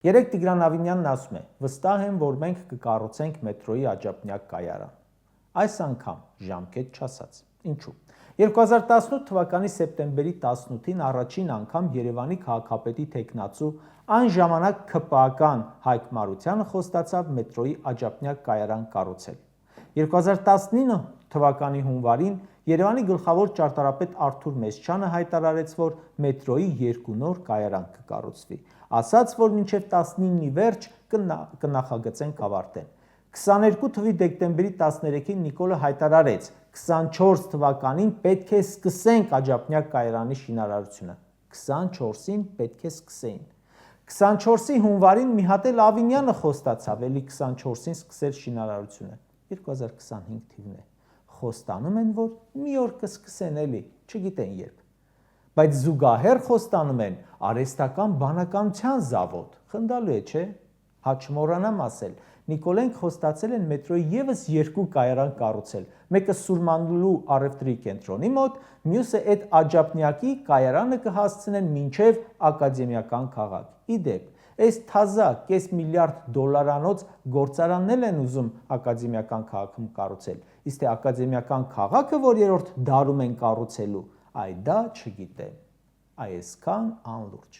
Երեկ Տիգրան Ավինյանն ասում է. վստահ եմ, որ մենք կկառուցենք մետրոյի աջափնյակ կայարան։ Այս անգամ ժամկետ չասաց։ Ինչու՞։ 2018 թվականի սեպտեմբերի 18-ին առաջին անգամ Երևանի քաղաքապետի թեկնածու այն ժամանակ ՔՊԱ-կան Հայկ Մարությանը խոստացավ մետրոյի աջափնյակ կայարան կառուցել։ 2019 թվականի հունվարին Երևանի գլխավոր ճարտարապետ Արթուր Մեսչյանը հայտարարեց, որ մետրոյի 2 նոր կայարան կկառուցվի, ասաց, որ մինչև 19-ի վերջ կնախագծենք ավարտեն։ 22 թվականի դեկտեմբերի 13-ին Նիկոլը հայտարարեց. 24 թվականին պետք է սկսենք աջափնյակ կայարանի շինարարությունը։ 24-ին պետք է սկսեին։ 24-ի հունվարին մի հատ էլ Ավինյանը խոստացավ էլի 24-ին սկսել շինարարությունը։ 2025 թիվն է։ Խոստանում են, որ մի օր կսկսեն էլի, չգիտեն երբ։ Բայց զուգահեռ խոստանում են արհեստական բանականության զավոդ։ Խնդալու է, չէ՞։ Հա չմոռանամ ասել, Նիկոլենք խոստացել են մետրոյի եւս 2 կայարան կառուցել։ Մեկը Սուրմանլու առևտրի կենտրոնի մոտ, մյուսը այդ աջափնյակի կայարանը կհասցնեն մինչև Ակադեմիական քաղաք։ Իդեպ, այս թազա կես միլիարդ դոլարանոց գործարանն են ուզում Ակադեմիական քաղաքում կառուցել, իսկ թե Ակադեմիական քաղաքը որ 3-րդ դարում են կառուցելու, այ դա չգիտեմ, այսքան անլուրջ։